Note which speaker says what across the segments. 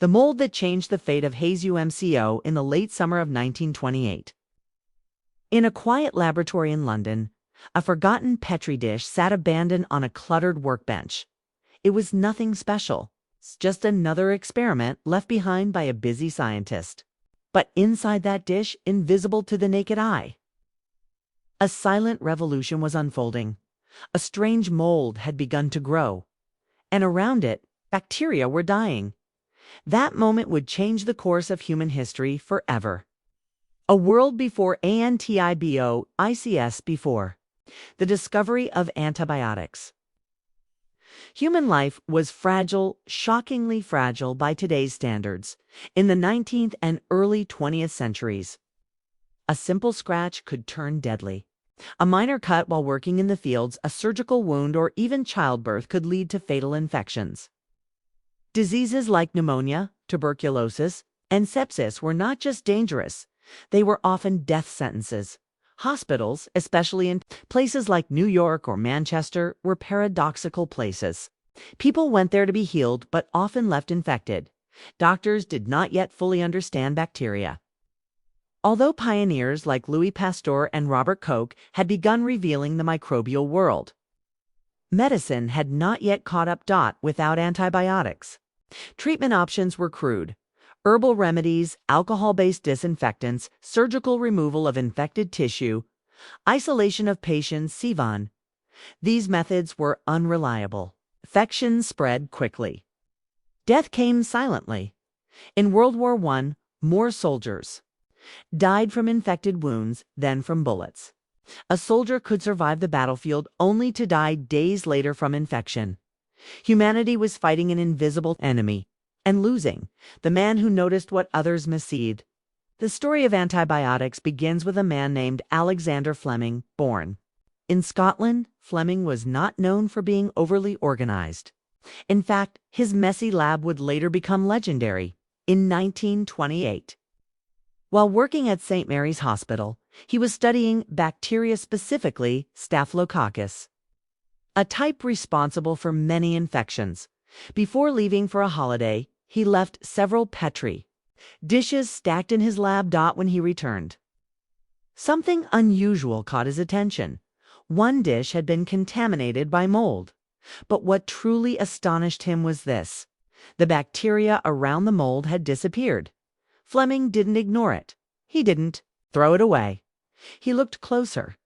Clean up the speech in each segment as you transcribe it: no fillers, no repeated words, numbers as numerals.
Speaker 1: the mold that changed the fate of Hayes UMCO in the late summer of 1928. In a quiet laboratory in London, a forgotten Petri dish sat abandoned on a cluttered workbench. It was nothing special, just another experiment left behind by a busy scientist. But inside that dish, invisible to the naked eye, a silent revolution was unfolding. A strange mold had begun to grow, and around it, bacteria were dying. That moment would change the course of human history forever. A world before antibiotics before. The discovery of antibiotics. Human life was fragile, shockingly fragile by today's standards, in the 19th and early 20th centuries. A simple scratch could turn deadly. A minor cut while working in the fields, a surgical wound, or even childbirth could lead to fatal infections. Diseases like pneumonia, tuberculosis, and sepsis were not just dangerous, they were often death sentences. Hospitals, especially in places like New York or Manchester, were paradoxical places. People went there to be healed, but often left infected. Doctors did not yet fully understand bacteria. Although pioneers like Louis Pasteur and Robert Koch had begun revealing the microbial world, medicine had not yet caught up without antibiotics. Treatment options were crude: herbal remedies, alcohol-based disinfectants, surgical removal of infected tissue, isolation of patients, Sivan. These methods were unreliable. Infections spread quickly. Death came silently. In World War I, more soldiers died from infected wounds than from bullets. A soldier could survive the battlefield only to die days later from infection. Humanity was fighting an invisible enemy and losing, the man who noticed what others misseed. The story of antibiotics begins with a man named Alexander Fleming, born in Scotland. Fleming was not known for being overly organized. In fact, his messy lab would later become legendary. In 1928, while working at St. Mary's Hospital, he was studying bacteria, specifically Staphylococcus, a type responsible for many infections. Before leaving for a holiday, he left several Petri dishes stacked in his lab. When he returned, something unusual caught his attention. One dish had been contaminated by mold. But what truly astonished him was this: the bacteria around the mold had disappeared. Fleming didn't ignore it. He didn't throw it away. He looked closer.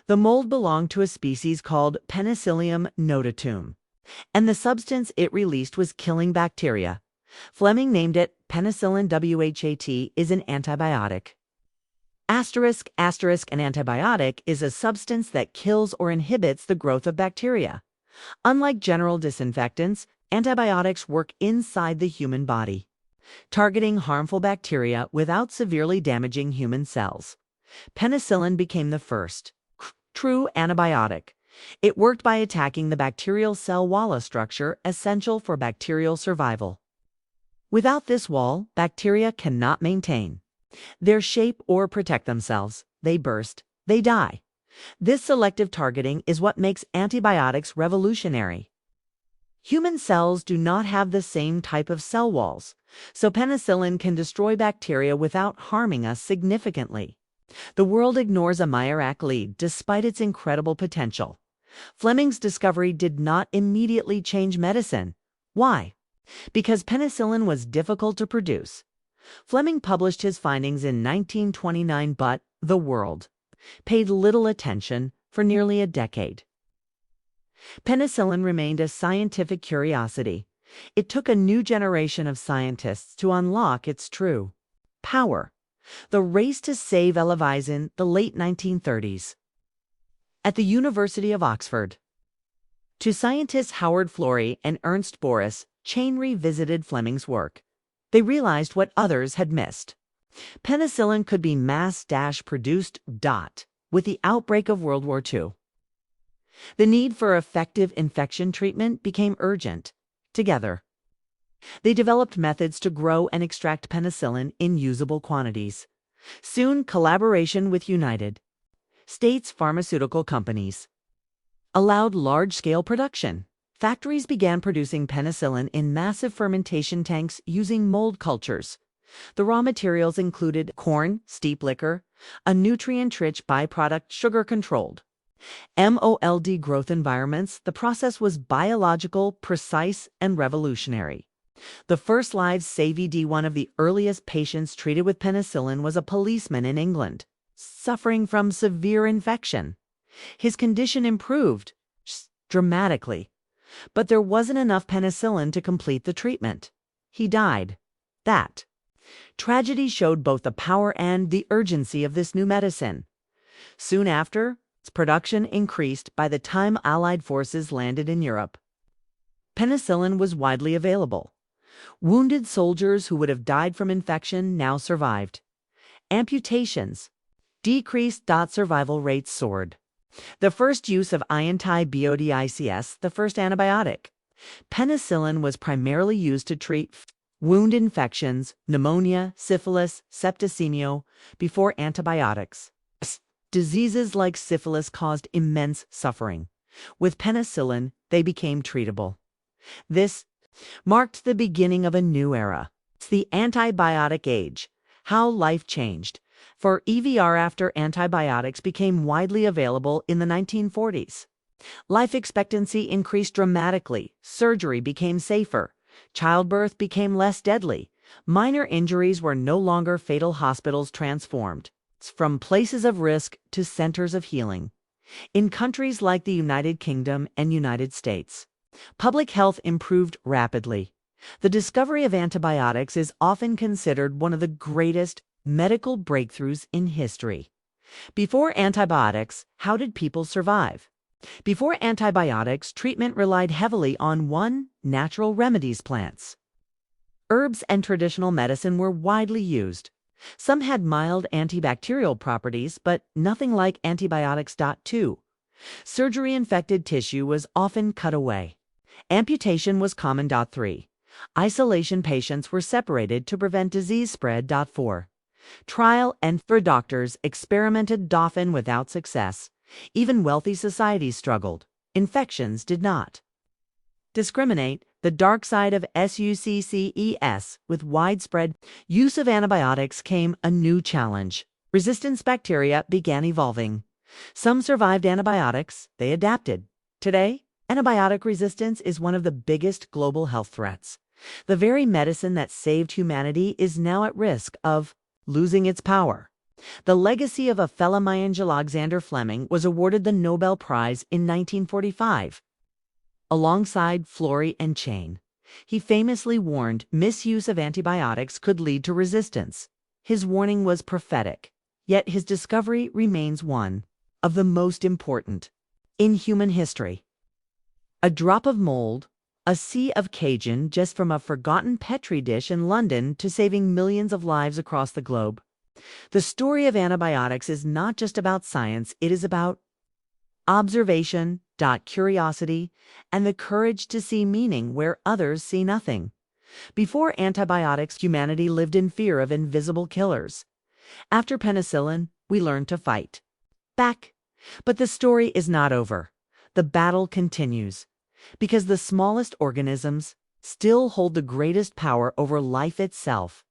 Speaker 1: The mold belonged to a species called Penicillium notatum, and the substance it released was killing bacteria. Fleming named it penicillin. WHAT is an antibiotic. Asterisk, asterisk, an antibiotic is a substance that kills or inhibits the growth of bacteria. Unlike general disinfectants, antibiotics work inside the human body, targeting harmful bacteria without severely damaging human cells. Penicillin became the first true antibiotic. It worked by attacking the bacterial cell wall structure essential for bacterial survival. Without this wall, bacteria cannot maintain their shape or protect themselves. They burst, they die. This selective targeting is what makes antibiotics revolutionary. Human cells do not have the same type of cell walls, so penicillin can destroy bacteria without harming us significantly. The world ignores a Meyer-Ack lead despite its incredible potential. Fleming's discovery did not immediately change medicine. Why? Because penicillin was difficult to produce. Fleming published his findings in 1929, but the world paid little attention for nearly a decade. Penicillin remained a scientific curiosity. It took a new generation of scientists to unlock its true power. The race to save Elivis in the late 1930s. At the University of Oxford, to scientists Howard Florey and Ernst Boris, Chain revisited Fleming's work. They realized what others had missed. Penicillin could be mass-produced. With the outbreak of World War II, the need for effective infection treatment became urgent. Together, they developed methods to grow and extract penicillin in usable quantities. Soon, collaboration with United States pharmaceutical companies allowed large-scale production. factories began producing penicillin in massive fermentation tanks using mold cultures. The raw materials included corn, steep liquor, a nutrient-rich byproduct sugar-controlled. MOLD growth environments, the process was biological, precise, and revolutionary. The first lives saved. One of the earliest patients treated with penicillin was a policeman in England, suffering from severe infection. His condition improved dramatically, but there wasn't enough penicillin to complete the treatment. He died. That tragedy showed both the power and the urgency of this new medicine. Soon after, its production increased by the time Allied forces landed in Europe. Penicillin was widely available. Wounded soldiers who would have died from infection now survived. Amputations decreased. Survival rates soared. The first use of antibiotics, the first antibiotic. Penicillin was primarily used to treat wound infections, pneumonia, syphilis, septicemia, before antibiotics. Diseases like syphilis caused immense suffering. With penicillin, they became treatable. This marked the beginning of a new era. It's the antibiotic age. How life changed. For EVR after antibiotics became widely available in the 1940s. Life expectancy increased dramatically. Surgery became safer. Childbirth became less deadly. Minor injuries were no longer fatal. Hospitals transformed from places of risk to centers of healing. In countries like the United Kingdom and United States, public health improved rapidly. The discovery of antibiotics is often considered one of the greatest medical breakthroughs in history. Before antibiotics, how did people survive? Before antibiotics, treatment relied heavily on natural remedies plants. Herbs and traditional medicine were widely used. Some had mild antibacterial properties, but nothing like antibiotics. 2. Surgery infected tissue was often cut away. Amputation was common. 3. Isolation patients were separated to prevent disease spread. 4. Trial and error doctors experimented often without success. Even wealthy societies struggled. Infections did not discriminate. The dark side of SUCCES. With widespread use of antibiotics came a new challenge. Resistance bacteria began evolving. Some survived antibiotics. They adapted. Today, antibiotic resistance is one of the biggest global health threats. The very medicine that saved humanity is now at risk of losing its power. The legacy of a fellow Alexander Fleming was awarded the Nobel Prize in 1945. Alongside Florey and Chain, he famously warned misuse of antibiotics could lead to resistance. His warning was prophetic, yet his discovery remains one of the most important in human history. A drop of mold, a sea of Cajun, just from a forgotten Petri dish in London to saving millions of lives across the globe. The story of antibiotics is not just about science, it is about observation, curiosity, and the courage to see meaning where others see nothing. Before antibiotics, humanity lived in fear of invisible killers. After penicillin, we learned to fight back. But the story is not over. The battle continues, because the smallest organisms still hold the greatest power over life itself.